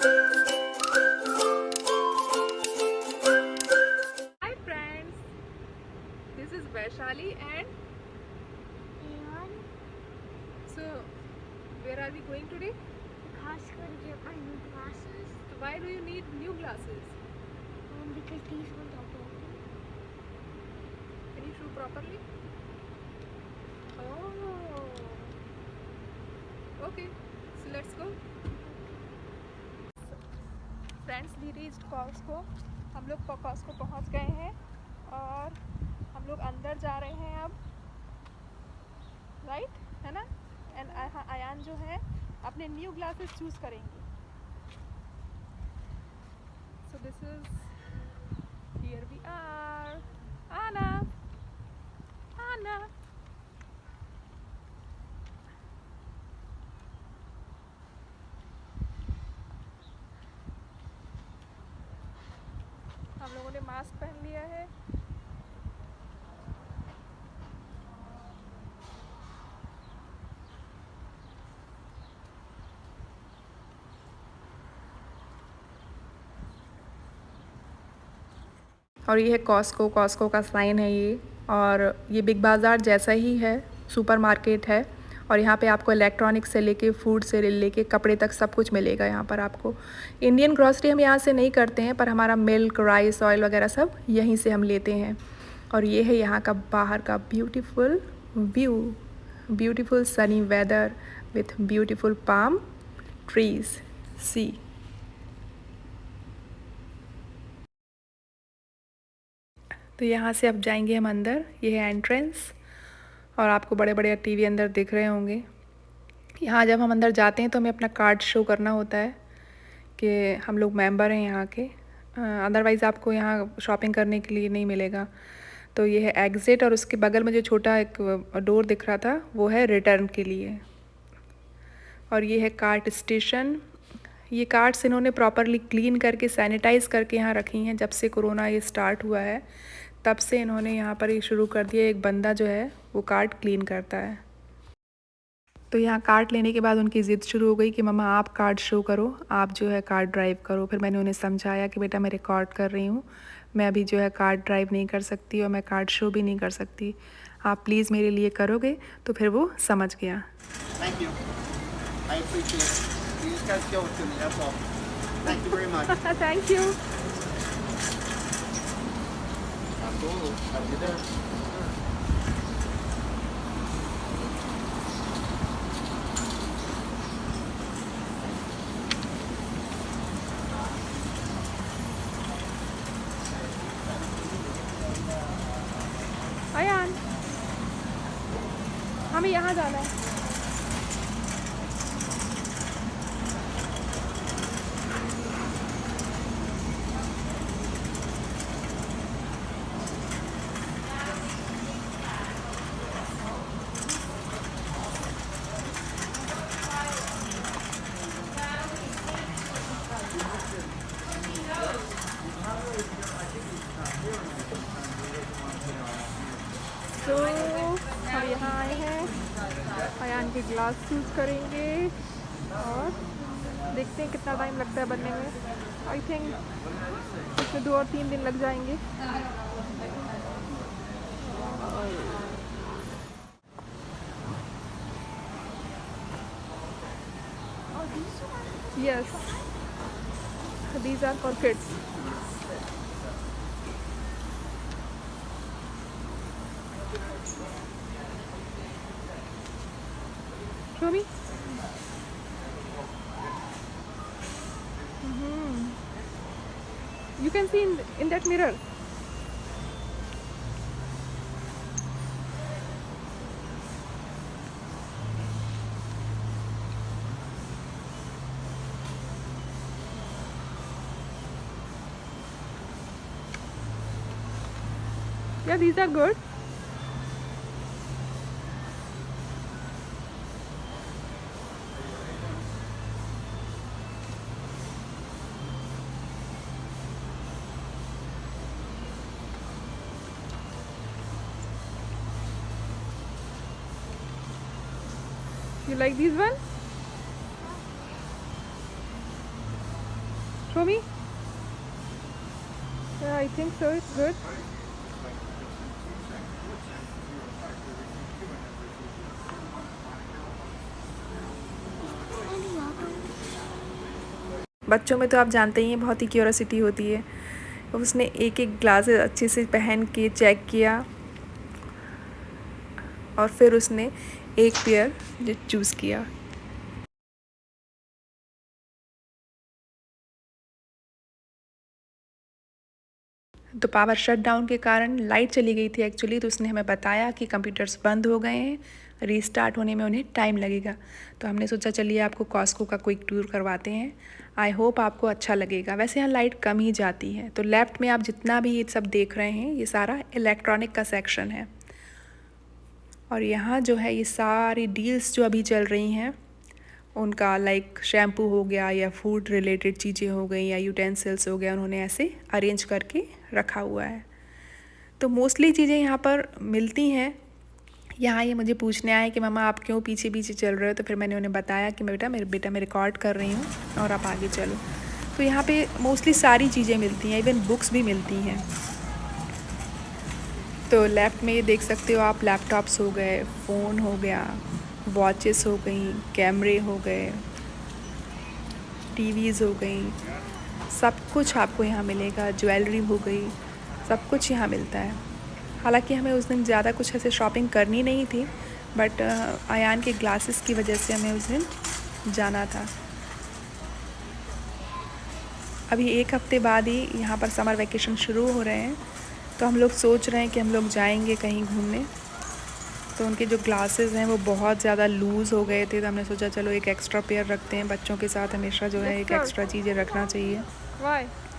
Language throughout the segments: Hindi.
Hi friends, this is Vaishali and Ayan, so where are we going today? खास कर get my new glasses Why do you need new glasses? because these ones are broken. Can you show properly? Oh, okay, so let's go. Friends we reached Costco. हम लोग कॉस्को पहुंच गए हैं और हम लोग अंदर जा रहे हैं अब, राइट है ना। एंड अयान जो है अपने न्यू ग्लासेस चूज करेंगे। So this is here we are. आना आना। हम लोगों ने मास्क पहन लिया है। और ये है कॉस्को, कॉस्को का साइन है ये। और ये बिग बाज़ार जैसा ही है, सुपर मार्केट है। और यहाँ पे आपको इलेक्ट्रॉनिक्स से लेके फूड से लेके कपड़े तक सब कुछ मिलेगा यहाँ पर आपको। इंडियन ग्रॉसरी हम यहाँ से नहीं करते हैं, पर हमारा मिल्क, राइस, ऑयल वगैरह सब यहीं से हम लेते हैं। और ये है यहाँ का बाहर का beautiful view, beautiful sunny weather with beautiful palm trees, see. तो यहाँ से अब जाएंगे हम अंदर। ये है एंट्रेंस और आपको बड़े बड़े टीवी अंदर दिख रहे होंगे। यहाँ जब हम अंदर जाते हैं तो हमें अपना कार्ड शो करना होता है कि हम लोग मेंबर हैं यहाँ के, अदरवाइज़ आपको यहाँ शॉपिंग करने के लिए नहीं मिलेगा। तो ये है एग्ज़िट और उसके बगल में जो छोटा एक डोर दिख रहा था वो है रिटर्न के लिए। और ये है कार्ट स्टेशन। ये कार्ट्स इन्होंने प्रॉपरली क्लीन करके सैनिटाइज़ करके यहाँ रखी हैं। जब से कोरोना ये स्टार्ट हुआ है तब से इन्होंने यहाँ पर ये शुरू कर दिया। एक बंदा जो है वो कार्ट क्लीन करता है। तो यहाँ कार्ट लेने के बाद उनकी ज़िद शुरू हो गई कि मम्मा आप कार्ड शो करो, आप जो है कार्ड ड्राइव करो। फिर मैंने उन्हें समझाया कि बेटा मैं रिकॉर्ड कर रही हूँ, मैं अभी जो है कार्ड ड्राइव नहीं कर सकती और मैं कार्ड शो भी नहीं कर सकती, आप प्लीज़ मेरे लिए करोगे। तो फिर वो समझ गया। Thank you. I appreciate it. You just gotta show it to me, that's all. Thank you very much. Thank you. Absolutely. I'll be there. Ayaan, हमें यहाँ जाना है। तो हम यहाँ आए हैं, अयान के ग्लास चूज़ करेंगे और देखते हैं कितना टाइम लगता है बनने में। आई थिंक इसमें 2 और 3 दिन लग जाएंगे। Yes, these are for kids. Show me. You can see in that mirror. Yeah, these are good. You like these one? Show me. Yeah, I think so. It's good. बच्चों में तो आप जानते ही हैं बहुत ही क्यूरोसिटी होती है। उसने एक एक ग्लासेस अच्छे से पहन के चेक किया और फिर उसने एक पेयर चूज़ किया। तो पावर शट डाउन के कारण लाइट चली गई थी एक्चुअली, तो उसने हमें बताया कि कंप्यूटर्स बंद हो गए हैं, रीस्टार्ट होने में उन्हें टाइम लगेगा। तो हमने सोचा चलिए आपको कॉस्को का क्विक टूर करवाते हैं। आई होप आपको अच्छा लगेगा। वैसे यहाँ लाइट कम ही जाती है। तो लेफ़्ट में आप जितना भी ये सब देख रहे हैं ये सारा इलेक्ट्रॉनिक का सेक्शन है। और यहाँ जो है ये सारी डील्स जो अभी चल रही हैं उनका, लाइक शैम्पू हो गया या फूड रिलेटेड चीज़ें हो गई या यूटेंसिल्स हो गया, उन्होंने ऐसे अरेंज करके रखा हुआ है। तो मोस्टली चीज़ें यहाँ पर मिलती हैं। यहाँ ये मुझे पूछने आए कि मम्मा आप क्यों पीछे पीछे चल रहे हो, तो फिर मैंने उन्हें बताया कि मेरे बेटा मैं रिकॉर्ड कर रही हूँ और आप आगे चलो। तो यहाँ पे मोस्टली सारी चीज़ें मिलती हैं, इवन बुक्स भी मिलती हैं। तो लेफ़्ट में ये देख सकते हो आप, लैपटॉप्स हो गए, फ़ोन हो गया, वॉचेस हो गई, कैमरे हो गए, टीवीज़ हो गई, सब कुछ आपको यहाँ मिलेगा। ज्वेलरी हो गई, सब कुछ यहाँ मिलता है। हालांकि हमें उस दिन ज़्यादा कुछ ऐसे शॉपिंग करनी नहीं थी, बट अयान के ग्लासेस की वजह से हमें उस दिन जाना था। अभी एक हफ़्ते बाद ही यहाँ पर समर वैकेशन शुरू हो रहे हैं, तो हम लोग सोच रहे हैं कि हम लोग जाएंगे कहीं घूमने। तो उनके जो ग्लासेस हैं वो बहुत ज़्यादा लूज़ हो गए थे, तो हमने सोचा चलो एक एक्स्ट्रा पेयर रखते हैं। बच्चों के साथ हमेशा जो है एक एक्स्ट्रा चीज़ें रखना चाहिए,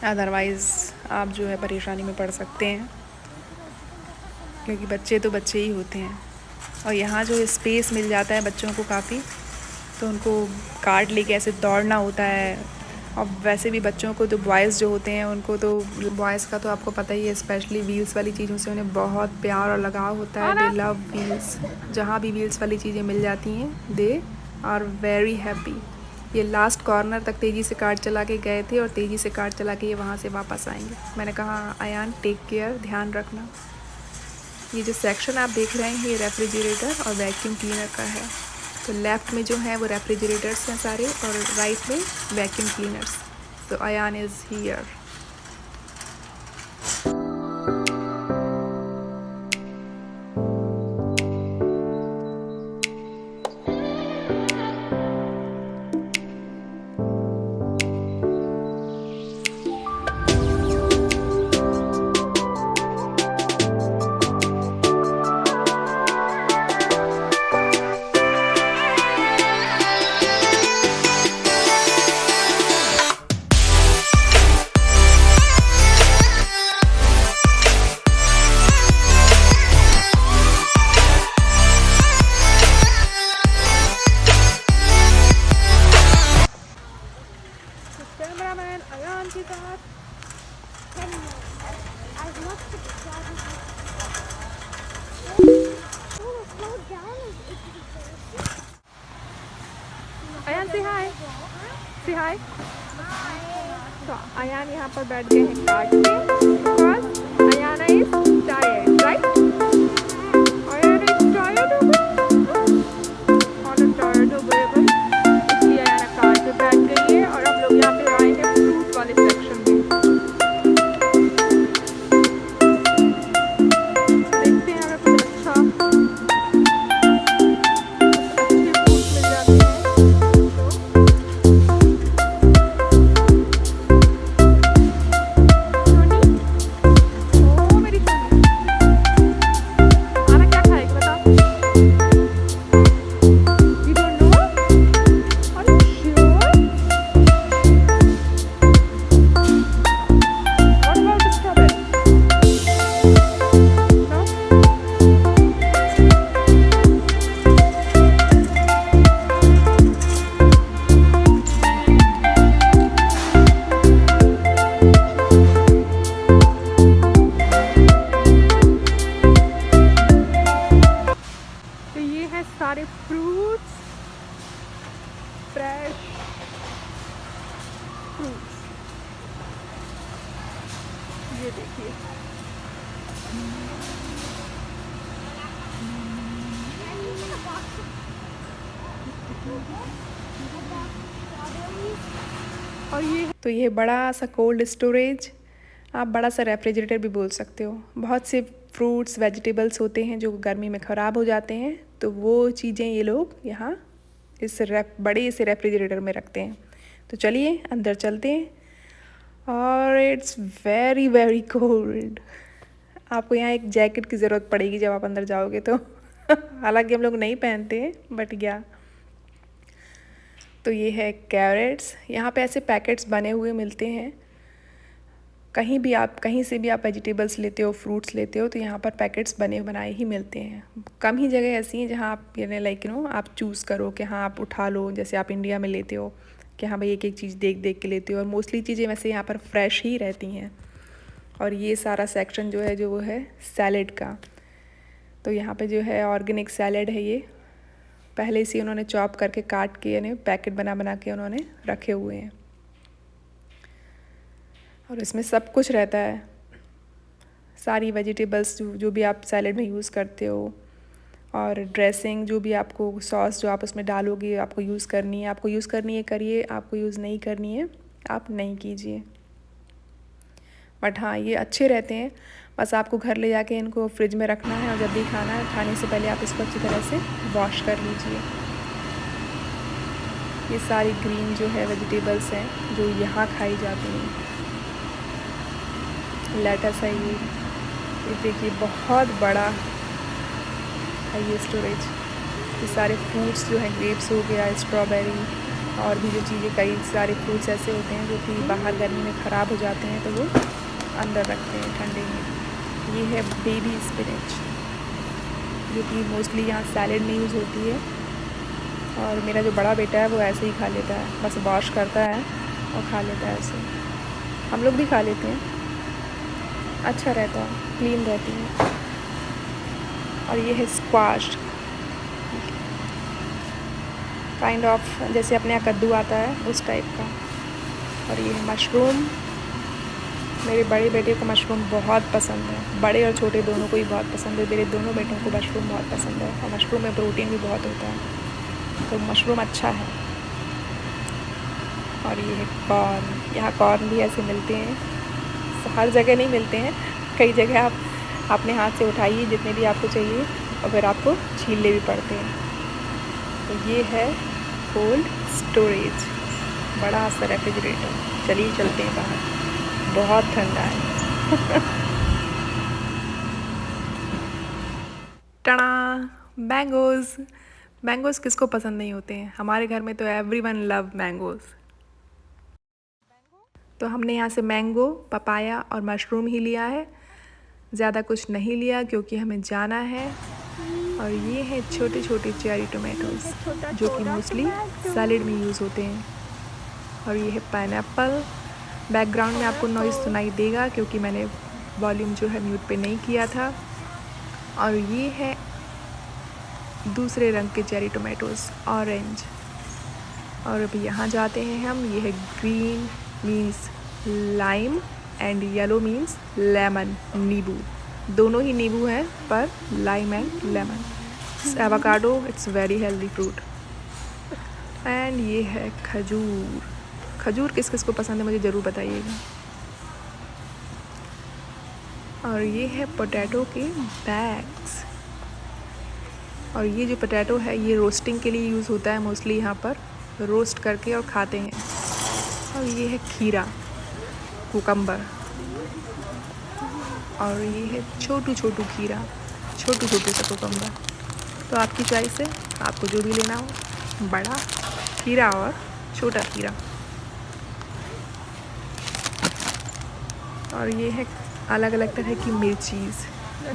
अदरवाइज़ आप जो है परेशानी में पड़ सकते हैं, क्योंकि बच्चे तो बच्चे ही होते हैं। और यहाँ जो स्पेस मिल जाता है बच्चों को काफ़ी, तो उनको कार्ड लेके ऐसे दौड़ना होता है। और वैसे भी बच्चों को तो बॉयज़ जो होते हैं उनको तो, बॉयज़ का तो आपको पता ही है, स्पेशली व्हील्स वाली चीज़ों से उन्हें बहुत प्यार और लगाव होता है। दे लव व्हील्स। जहाँ भी व्हील्स वाली चीज़ें मिल जाती हैं दे आर वेरी हैप्पी। ये लास्ट कॉर्नर तक तेज़ी से कार चला के गए थे और तेज़ी से कार चला के ये वहाँ से वापस आएंगे। मैंने कहा अयान टेक केयर, ध्यान रखना। ये जो सेक्शन आप देख रहे हैं ये रेफ्रिजरेटर और वैक्यूम क्लीनर का है। तो लेफ़्ट में जो है वो रेफ्रिजरेटर्स हैं सारे, और राइट में वैक्यूम क्लीनर्स। तो Ayaan is here. Cameraman Ayaan के साथ। I love to try this. Oh, slow down. Ayan से हाय, से हाय। तो अयान यहाँ पर बैठ गए हैं कार्ड पे, because Ayaan is tired, right? Ayaan is tired हो गए, और टायर्ड हो गए भाई, इसलिए अयान कार्ड पे बैठ गई है। और हम लोग यहाँ पे आए हैं फ्रूट वाले सेक्शन में। देखते हैं अगर कुछ अच्छा अच्छे फ्रूट मिल जाते हैं। सारे फ्रूट्स, फ्रेश फ्रूट्स। ये देखिए, और ये तो ये बड़ा सा कोल्ड स्टोरेज, आप बड़ा सा रेफ्रिजरेटर भी बोल सकते हो। बहुत से फ्रूट्स वेजिटेबल्स होते हैं जो गर्मी में ख़राब हो जाते हैं, तो वो चीज़ें ये लोग यहाँ इस बड़े से रेफ्रिजरेटर में रखते हैं। तो चलिए अंदर चलते हैं। और इट्स वेरी वेरी कोल्ड, आपको यहाँ एक जैकेट की ज़रूरत पड़ेगी जब आप अंदर जाओगे तो। हालांकि हम लोग नहीं पहनते हैं, बट या तो ये है कैरेट्स। यहाँ पे ऐसे पैकेट्स बने हुए मिलते हैं। कहीं से भी आप वेजिटेबल्स लेते हो, फ्रूट्स लेते हो, तो यहाँ पर पैकेट्स बने बनाए ही मिलते हैं। कम ही जगह ऐसी हैं जहाँ आप लाइक आप चूज़ करो कि हाँ आप उठा लो, जैसे आप इंडिया में लेते हो कि हाँ भाई एक एक चीज़ देख देख के लेते हो। और मोस्टली चीज़ें वैसे यहाँ पर फ्रेश ही रहती हैं। और ये सारा सेक्शन जो है वो है सैलेड का। तो यहाँ पे जो है ऑर्गेनिक सैलेड है, ये पहले से उन्होंने चॉप करके काट के यानी पैकेट बना के उन्होंने रखे हुए हैं। और इसमें सब कुछ रहता है, सारी वेजिटेबल्स जो भी आप सैलेड में यूज़ करते हो, और ड्रेसिंग जो भी आपको सॉस जो आप उसमें डालोगे आपको यूज़ करनी है। आपको यूज़ करनी है करिए, आपको यूज़ नहीं करनी है आप नहीं कीजिए। बट हाँ ये अच्छे रहते हैं। बस आपको घर ले जाके इनको फ्रिज में रखना है, और जब भी खाना है खाने से पहले आप इसको अच्छी तरह से वॉश कर लीजिए। ये सारी ग्रीन जो है वेजिटेबल्स हैं जो यहाँ खाई जाती हैं। लेटस है ये देखिए बहुत बड़ा है ये स्टोरेज। ये सारे फ्रूट्स जो हैं, ग्रेप्स हो गया, स्ट्रॉबेरी, और भी जो चीज़ें, कई सारे फ्रूट्स ऐसे होते हैं जो कि बाहर गर्मी में ख़राब हो जाते हैं, तो वो अंदर रखते हैं ठंडे में। ये है बेबी स्पिनच जो कि मोस्टली यहाँ सैलेड में यूज़ होती है। और मेरा जो बड़ा बेटा है वो ऐसे ही खा लेता है, बस वॉश करता है और खा लेता है ऐसे। हम लोग भी खा लेते हैं, अच्छा रहता है, क्लीन रहती है। और ये है स्क्वाश, काइंड ऑफ जैसे अपने यहाँ कद्दू आता है उस टाइप का। और ये है मशरूम। मेरे बड़े बेटे को मशरूम बहुत पसंद है, बड़े और छोटे दोनों को ही बहुत पसंद है। मेरे दोनों बेटों को मशरूम बहुत पसंद है, और मशरूम में प्रोटीन भी बहुत होता है, तो मशरूम अच्छा है। और ये है कॉर्न। यहाँ कॉर्न भी ऐसे मिलते हैं, हर जगह नहीं मिलते हैं, कई जगह आप अपने हाथ से उठाइए जितने भी आपको चाहिए, और फिर आपको छीलने भी पड़ते हैं। तो ये है कोल्ड स्टोरेज, बड़ा सा रेफ्रिजरेटर। चलिए चलते हैं बाहर, बहुत ठंडा है। टड़ा, मैंगोज़। मैंगोज़ किसको पसंद नहीं होते हैं, हमारे घर में तो एवरीवन लव मैंगोज़। तो हमने यहाँ से मैंगो, पपाया और मशरूम ही लिया है, ज़्यादा कुछ नहीं लिया क्योंकि हमें जाना है। और ये है छोटे छोटे चेरी टोमेटोज़ जो कि मोस्टली सैलेड में यूज़ होते हैं। और ये है पाइनएप्पल। बैकग्राउंड में आपको नॉइज़ सुनाई देगा क्योंकि मैंने वॉल्यूम जो है म्यूट पे नहीं किया था। और ये है दूसरे रंग के चेरी टोमेटोज़, ऑरेंज। और अभी यहाँ जाते हैं हम। ये है green means lime and yellow means lemon, नींबू। दोनों ही नींबू हैं पर lime and lemon. Avocado, it's very healthy fruit. And ये है खजूर। खजूर किस किस को पसंद है मुझे ज़रूर बताइएगा। और ये है पोटैटो के बैग्स। और ये जो पोटैटो है ये रोस्टिंग के लिए यूज़ होता है, मोस्टली यहाँ पर रोस्ट करके और खाते हैं। और ये है खीरा, कुकम्बर। और ये है छोटू छोटू खीरा, छोटू छोटू सा कुकम्बर। तो आपकी चॉइस है, आपको जो भी लेना हो, बड़ा खीरा और छोटा खीरा। और ये है अलग अलग तरह की मिर्चीज़।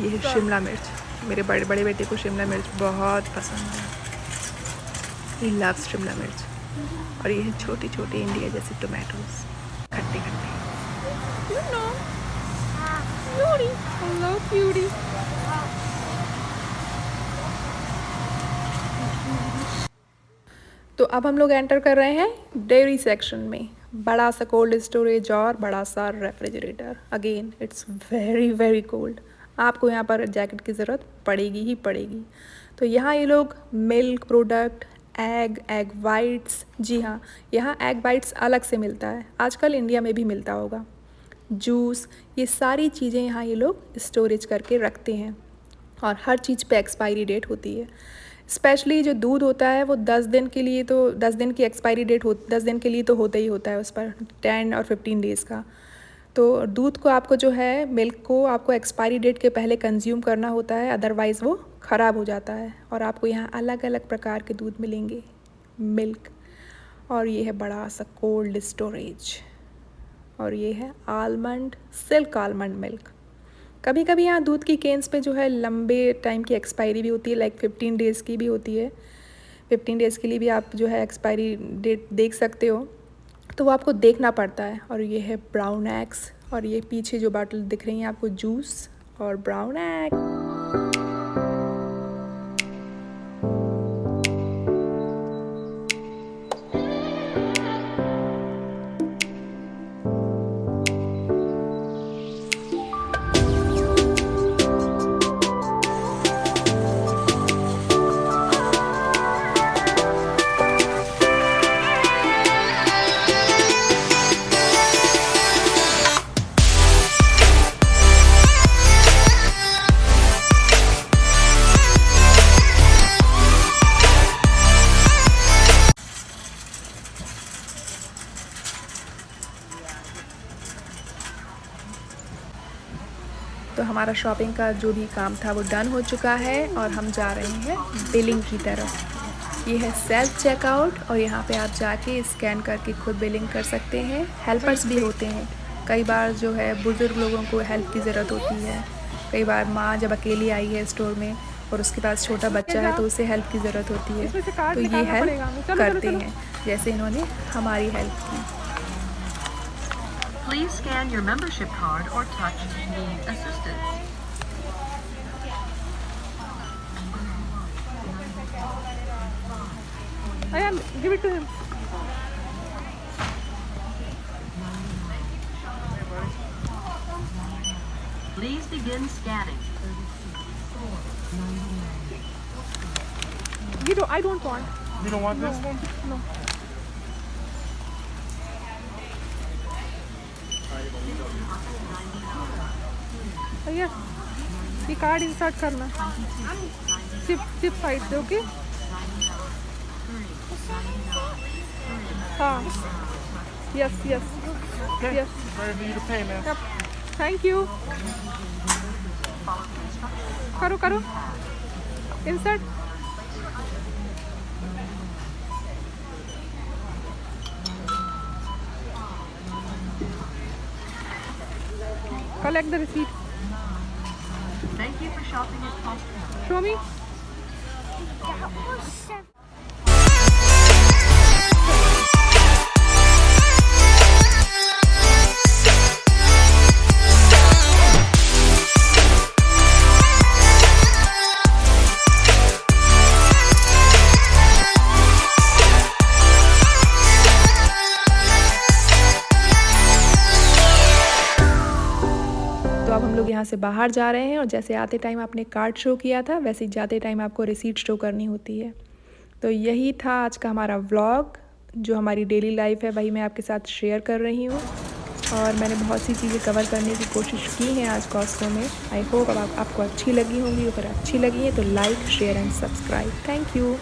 ये है शिमला मिर्च, मेरे बड़े बेटे को शिमला मिर्च बहुत पसंद है, ही लव्स शिमला मिर्च। और ये है छोटे छोटे इंडिया जैसे टोमेटोज़, खट्टे खट्टे। Hello, cutie. तो अब हम लोग एंटर कर रहे हैं डेयरी सेक्शन में। बड़ा सा कोल्ड स्टोरेज और बड़ा सा refrigerator. Again it's very very cold, आपको यहाँ पर जैकेट की ज़रूरत पड़ेगी ही पड़ेगी। तो यहाँ ये लोग मिल्क प्रोडक्ट, एग वाइट्स, जी हाँ यहाँ एग वाइट्स अलग से मिलता है, आजकल इंडिया में भी मिलता होगा, जूस, ये सारी चीज़ें यहाँ ये लोग स्टोरेज करके रखते हैं। और हर चीज़ पे एक्सपायरी डेट होती है। स्पेशली जो दूध होता है वो 10 दिन के लिए, तो 10 दिन की एक्सपायरी डेट 10 दिन के लिए तो होता ही होता है उस पर, 10 और 15 डेज़ का। तो दूध को आपको जो है, मिल्क को आपको एक्सपायरी डेट के पहले कंज्यूम करना होता है, अदरवाइज़ वो ख़राब हो जाता है। और आपको यहाँ अलग अलग प्रकार के दूध मिलेंगे, मिल्क। और ये है बड़ा सा कोल्ड स्टोरेज। और ये है आलमंड, सिल्क आलमंड मिल्क। कभी कभी यहाँ दूध की केन्स पे जो है लंबे टाइम की एक्सपायरी भी होती है, लाइक 15 डेज़ की भी होती है। 15 डेज़ के लिए भी आप जो है एक्सपायरी डेट देख सकते हो, तो वो आपको देखना पड़ता है। और ये है ब्राउन एग्स, और ये पीछे जो बॉटल दिख रही हैं आपको, जूस और ब्राउन एग। तो हमारा शॉपिंग का जो भी काम था वो डन हो चुका है, और हम जा रहे हैं बिलिंग की तरफ। ये है सेल्फ चेकआउट, और यहाँ पे आप जाके स्कैन करके खुद बिलिंग कर सकते हैं। हेल्पर्स भी होते हैं, कई बार जो है बुज़ुर्ग लोगों को हेल्प की ज़रूरत होती है। कई बार माँ जब अकेली आई है स्टोर में और उसके पास छोटा बच्चा है, तो उसे हेल्प की ज़रूरत होती है, तो ये हेल्प करते हैं, जैसे इन्होंने हमारी हेल्प की। Please scan your membership card or touch Need Assistance. Ayan, give it to him. Please begin scanning. I don't want. You don't want this one? No. भैया ये कार्ड इंसर्ट करना, सिप साइड से, ओके? हाँ, yes yes yes, thank you. करो करो insert. Collect the receipt. Thank you for shopping at Costco. Show me. अब हम लोग यहाँ से बाहर जा रहे हैं, और जैसे आते टाइम आपने कार्ड शो किया था, वैसे ही जाते टाइम आपको रिसीट शो करनी होती है। तो यही था आज का हमारा व्लॉग, जो हमारी डेली लाइफ है वही मैं आपके साथ शेयर कर रही हूँ। और मैंने बहुत सी चीज़ें कवर करने की कोशिश की हैं आज कॉस्को में। आई होप अब आपको अच्छी लगी होंगी, अगर अच्छी लगी है तो like, share and subscribe. Thank you.